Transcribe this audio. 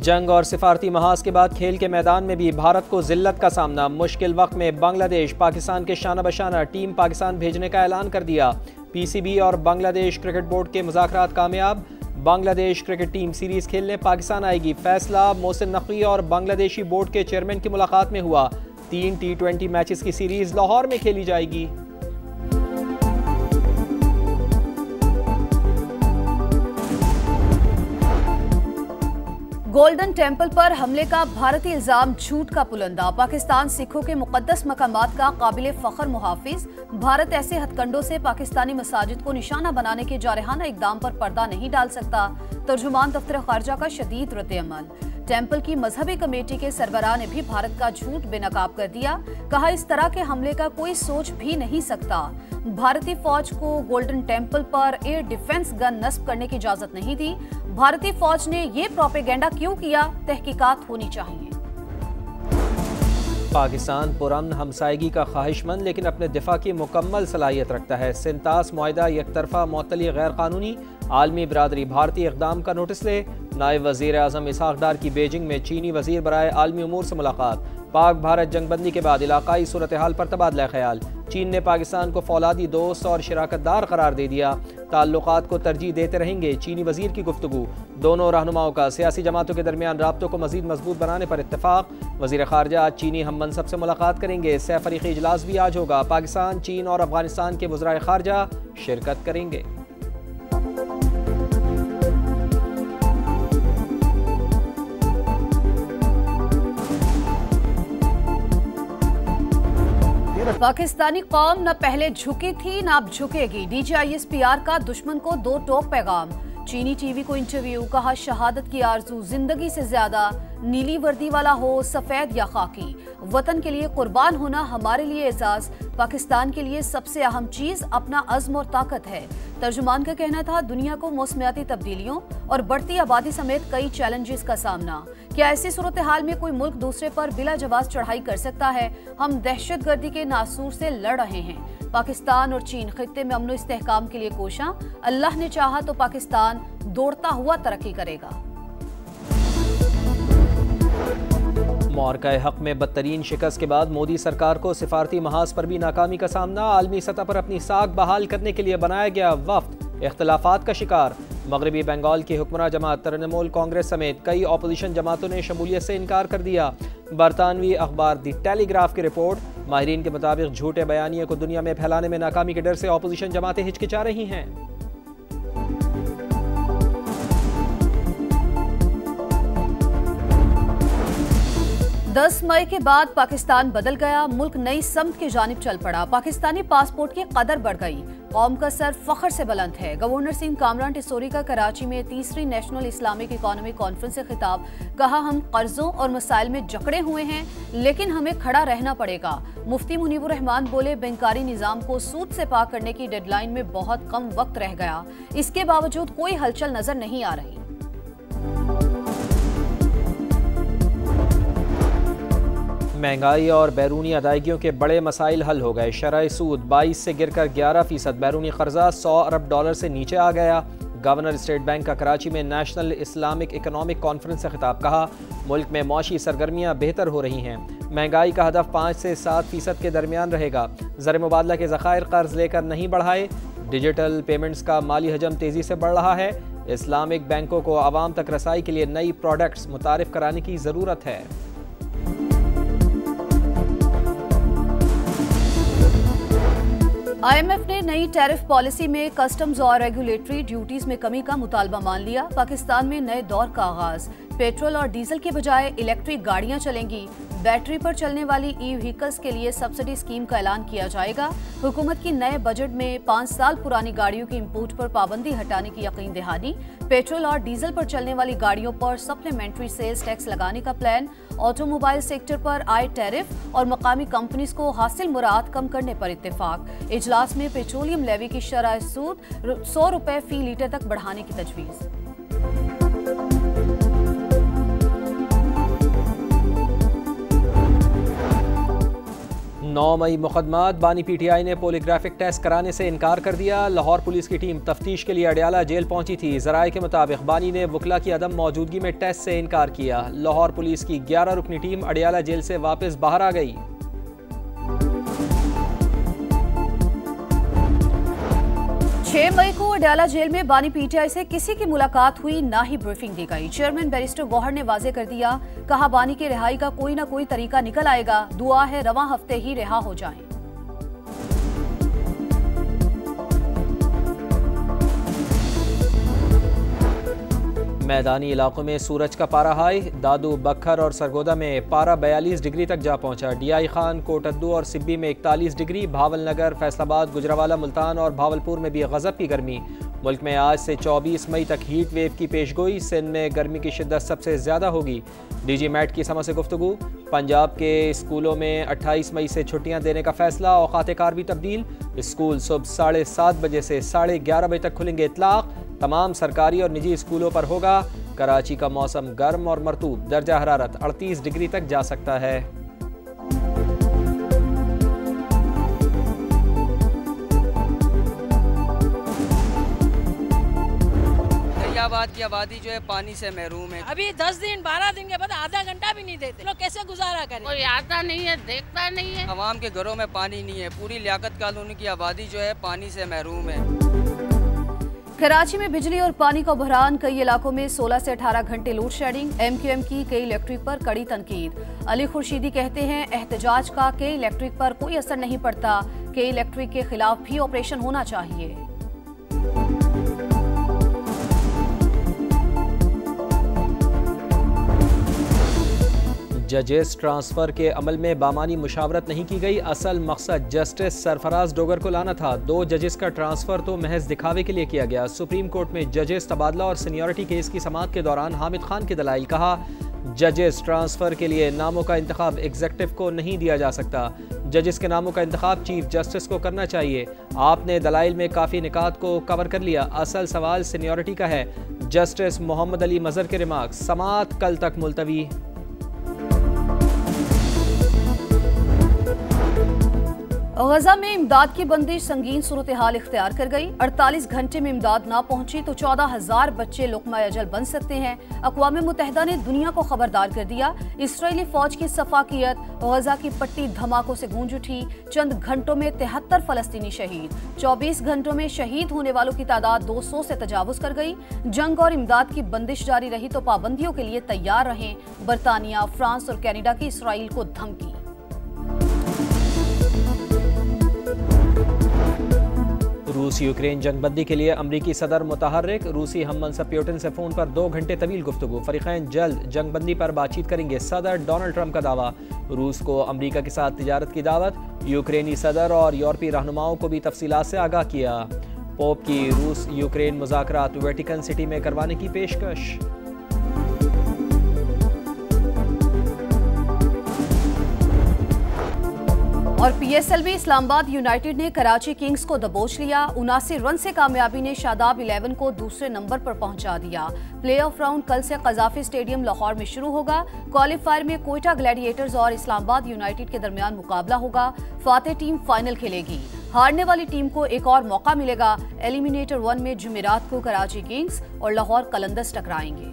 जंग और सिफारती महाज के बाद खेल के मैदान में भी भारत को जिल्लत का सामना। मुश्किल वक्त में बांग्लादेश पाकिस्तान के शाना बशाना टीम पाकिस्तान भेजने का ऐलान कर दिया। पीसीबी और बांग्लादेश क्रिकेट बोर्ड के मुज़ाकरात कामयाब। बांग्लादेश क्रिकेट टीम सीरीज खेलने पाकिस्तान आएगी। फैसला मोहसिन नकवी और बांग्लादेशी बोर्ड के चेयरमैन की मुलाकात में हुआ। 3 T20 मैचेस की सीरीज लाहौर में खेली जाएगी। गोल्डन टेम्पल पर हमले का भारतीय इल्जाम झूठ का पुलंदा। पाकिस्तान सिखों के मुकद्दस मकामात का काबिल फख्र मुहाफिज। भारत ऐसे हथकंडों से पाकिस्तानी मसाजिद को निशाना बनाने के जारहाना इकदाम पर पर्दा नहीं डाल सकता। तर्जुमान दफ्तर खारजा का शदीद रद्द-ए-अमल। टेम्पल की मजहबी कमेटी के सरबराह ने भी भारत का झूठ बेनकाब कर दिया। कहा, इस तरह के हमले का कोई सोच भी नहीं सकता। भारतीय फौज को गोल्डन टेम्पल पर एयर डिफेंस गन नस्ब करने की इजाजत नहीं दी। भारतीय फौज ने ये प्रोपेगेंडा क्यों किया, तहकीकात होनी चाहिए। पाकिस्तान पुरअमन हमसायगी का ख्वाहिशमंद लेकिन अपने दिफा की मुकम्मल सलाहियत रखता है। सिंतास मुआहिदा यकतरफा मुअत्तली गैर कानूनी। आलमी बरादरी भारतीय इक़दाम का नोटिस ले। नायब वज़ीर आज़म इसहाक डार की बीजिंग में चीनी वज़ीर बराए आलमी उमूर से मुलाकात। पाक भारत जंगबंदी के बाद इलाकाई सूरत हाल पर तबादला ख्याल। चीन ने पाकिस्तान को फौलादी दोस्त और शिराकतदार करार दे दिया। ताल्लुकात को तरजीह देते रहेंगे, चीनी वज़ीर की गुफ्तगू। दोनों रहनुमाओं का सियासी जमातों के दरमियान राब्तों को मज़ीद मजबूत बनाने पर इत्तेफाक। वज़ीर ख़ारजा आज चीनी हम मनसब से मुलाकात करेंगे। सह फ़रीक़ी इजलास भी आज होगा। पाकिस्तान, चीन और अफगानिस्तान के वज़राए ख़ारजा शिरकत करेंगे। पाकिस्तानी कौम न पहले झुकी थी न अब झुकेगी। DGISPR का दुश्मन को 2 टोक पैगाम। चीनी टीवी को इंटरव्यू। कहा, शहादत की आरजू जिंदगी से ज्यादा, नीली वर्दी वाला हो सफेद या खाकी। वतन के लिए कुर्बान होना हमारे लिए एजाज। पाकिस्तान के लिए सबसे अहम चीज अपना अज़्म और ताकत है। तर्जुमान का कहना था, दुनिया को मौसमियाती तब्दीलियों और बढ़ती आबादी समेत कई चैलेंजेस का सामना। क्या ऐसी सूरत हाल में कोई मुल्क दूसरे पर बिला जवाब चढ़ाई कर सकता है? हम दहशतगर्दी के नासूर से लड़ रहे हैं। पाकिस्तान और चीन खित्ते में अमन इस्तेहकाम के लिए कोशां। अल्लाह ने चाहा तो पाकिस्तान दौड़ता हुआ तरक्की करेगा। मौरका हक में बदतरीन शिकस्त के बाद मोदी सरकार को सिफारती महाज पर भी नाकामी का सामना। आलमी सतह पर अपनी साख बहाल करने के लिए बनाया गया वफ्द इख्तलाफात का शिकार। मगरबी बंगाल की हुक्मरां जमात तृणमूल कांग्रेस समेत कई अपोजिशन जमातों ने शमूलियत से इनकार कर दिया। बरतानवी अखबार दी टेलीग्राफ की रिपोर्ट। माहिरीन के मुताबिक झूठे बयानिए को दुनिया में फैलाने में नाकामी के डर से अपोजिशन जमातें हिचकिचा रही हैं। 10 मई के बाद पाकिस्तान बदल गया। मुल्क नई समत की जानिब चल पड़ा। पाकिस्तानी पासपोर्ट की कदर बढ़ गई। कौम का सर फख्र से बुलंद है। गवर्नर सिंह कामरान टिसोरी का कराची में 3री नेशनल इस्लामिक इकोनॉमिक कॉन्फ्रेंस से खिताब। कहा, हम कर्जों और मसाइल में जकड़े हुए हैं लेकिन हमें खड़ा रहना पड़ेगा। मुफ्ती मुनीबुर रहमान बोले, बैंकारी निजाम को सूद से पाक करने की डेडलाइन में बहुत कम वक्त रह गया। इसके बावजूद कोई हलचल नजर नहीं आ रही। महंगाई और बैरूनी अदायगियों के बड़े मसाइल हल हो गए। शरह सूद 22 से गिरकर 11%। बैरूनी कर्जा $100 अरब से नीचे आ गया। गवर्नर स्टेट बैंक का कराची में नेशनल इस्लामिक इकोनॉमिक कॉन्फ्रेंस से खिताब। कहा, मुल्क में मौशी सरगर्मियाँ बेहतर हो रही हैं। महंगाई का हदफ 5 से 7% के दरमियान रहेगा। ज़र मुबादला के ज़खायर कर्ज लेकर नहीं बढ़ाए। डिजिटल पेमेंट्स का माली हजम तेज़ी से बढ़ रहा है। इस्लामिक बैंकों को आवाम तक रसाई के लिए नई प्रोडक्ट्स मुतारिफ कराने की ज़रूरत है। IMF ने नई टैरिफ पॉलिसी में कस्टम्स और रेगुलेटरी ड्यूटीज में कमी का मुतालबा मान लिया। पाकिस्तान में नए दौर का आगाज। पेट्रोल और डीजल के बजाय इलेक्ट्रिक गाड़ियां चलेंगी। बैटरी पर चलने वाली ई-व्हीकल्स के लिए सब्सिडी स्कीम का ऐलान किया जाएगा। हुकूमत की नए बजट में 5 साल पुरानी गाड़ियों की इंपोर्ट पर पाबंदी हटाने की यकीन दहानी। पेट्रोल और डीजल पर चलने वाली गाड़ियों पर सप्लीमेंट्री सेल्स टैक्स लगाने का प्लान। ऑटोमोबाइल सेक्टर पर आए टैरिफ और मकामी कंपनीज को हासिल मुराद कम करने पर इत्तेफाक। इजलास में पेट्रोलियम लेवी की शरह सूद ₹100 फी लीटर तक बढ़ाने की तजवीज़। 9 मई मुकदमात बानी PTI ने पोलीग्राफिक टेस्ट कराने से इनकार कर दिया। लाहौर पुलिस की टीम तफ्तीश के लिए अडियाला जेल पहुंची थी। ज़राए के मुताबिक बानी ने वकला की अदम मौजूदगी में टेस्ट से इनकार किया। लाहौर पुलिस की 11 रुकनी टीम अडियाला जेल से वापस बाहर आ गई। 6 मई को अडियाला जेल में बानी PTI से किसी की मुलाकात हुई, ना ही ब्रीफिंग दी गई। चेयरमैन बैरिस्टर गौहर ने वाजे कर दिया, कहा बानी की रिहाई का कोई ना कोई तरीका निकल आएगा, दुआ है रवां हफ्ते ही रिहा हो जाएं। मैदानी इलाकों में सूरज का पारा हाई। दादू, बखर और सरगोदा में पारा 42 डिग्री तक जा पहुंचा। DI खान, कोटद्दू और सिब्बी में 41 डिग्री। भावल नगर, फैसलाबाद, गुजरावाला, मुल्तान और भावलपुर में भी गजब की गर्मी। मुल्क में आज से 24 मई तक हीट वेव की पेशगोई। सिंध में गर्मी की शिद्दत सबसे ज़्यादा होगी। DG मैट की समझ से गुफ्तगू। पंजाब के स्कूलों में 28 मई से छुट्टियां देने का फैसला। औकात कार भी तब्दील। स्कूल सुबह 7:30 बजे से 11:30 बजे तक खुलेंगे। इतलाक तमाम सरकारी और निजी स्कूलों पर होगा। कराची का मौसम गर्म और मरतूब, दर्जा हरारत 38 डिग्री तक जा सकता है। फरीदाबाद की आबादी जो है पानी से महरूम है। अभी 10 दिन 12 दिन के बाद आधा घंटा भी नहीं देते, लोग कैसे गुजारा करें? कोई आता नहीं है, देखता नहीं है। आवाम के घरों में पानी नहीं है। पूरी लियाकत कॉलोनी की आबादी जो है पानी से महरूम है। कराची में बिजली और पानी का बहरान। कई इलाकों में 16 से 18 घंटे लोड शेडिंग। MQM की कई इलेक्ट्रिक पर कड़ी तनकीद। अली खुर्शीदी कहते हैं एहतजाज का कई इलेक्ट्रिक पर कोई असर नहीं पड़ता, कई इलेक्ट्रिक के खिलाफ भी ऑपरेशन होना चाहिए। जजेस ट्रांसफर के अमल में बामानी मुशावरत नहीं की गई। असल मकसद जस्टिस सरफराज डोगर को लाना था। 2 जजेस का ट्रांसफर तो महज दिखावे के लिए किया गया। सुप्रीम कोर्ट में जजेस तबादला और सीनियरिटी केस की समाअत के दौरान हामिद खान के दलाइल। कहा जजेस ट्रांसफर के लिए नामों का इंतखाब एग्जीक्यूटिव को नहीं दिया जा सकता। जजेस के नामों का इंतखाब चीफ जस्टिस को करना चाहिए। आपने दलाइल में काफ़ी निकात को कवर कर लिया। असल सवाल सीनियरिटी का है। जस्टिस मोहम्मद अली मजहर के रिमार्क। समाअत कल तक मुलतवी। गजा में इमदाद की बंदिश संगीन सूरत हाल इख्तियार कर गई। 48 घंटे में इमदाद ना पहुंची तो 14,000 बच्चे लुक़मा अजल बन सकते हैं। अक़वाम मुत्तहिदा ने दुनिया को खबरदार कर दिया। इसराइली फौज की सफाकियत। गजा की पट्टी धमाकों से गूंज उठी। चंद घंटों में 73 फलस्तीनी शहीद। 24 घंटों में शहीद होने वालों की तादाद 200 से तजावुज कर गई। जंग और इमदाद की बंदिश जारी रही तो पाबंदियों के लिए तैयार रहें। बरतानिया, फ्रांस और कैनेडा की इसराइल को धमकी। रूस यूक्रेन जंगबंदी के लिए अमरीकी सदर मुतहर्रिक। रूसी हम मनसब प्यूटिन से फ़ोन पर 2 घंटे तवील गुफ्तगू। फरीक़ैन जल्द जंगबंदी पर बातचीत करेंगे। सदर डोनाल्ड ट्रंप का दावा। रूस को अमरीका के साथ तिजारत की दावत। यूक्रेनी सदर और यूरोपीय रहनुमाओं को भी तफसीलात से आगाह किया। पोप की रूस यूक्रेन मुज़ाकरात वेटिकन सिटी में करवाने की पेशकश। और PSLV इस्लामाबाद यूनाइटेड ने कराची किंग्स को दबोच लिया। 79 रन से कामयाबी ने शादाब 11 को दूसरे नंबर पर पहुंचा दिया। प्लेऑफ राउंड कल से कजाफी स्टेडियम लाहौर में शुरू होगा। क्वालिफायर में कोयटा ग्लैडिएटर्स और इस्लामाबाद यूनाइटेड के दरमियान मुकाबला होगा। फातेह टीम फाइनल खेलेगी। हारने वाली टीम को एक और मौका मिलेगा। एलिमिनेटर 1 में जुमेरात को कराची किंग्स और लाहौर कलंदर्स टकराएंगे।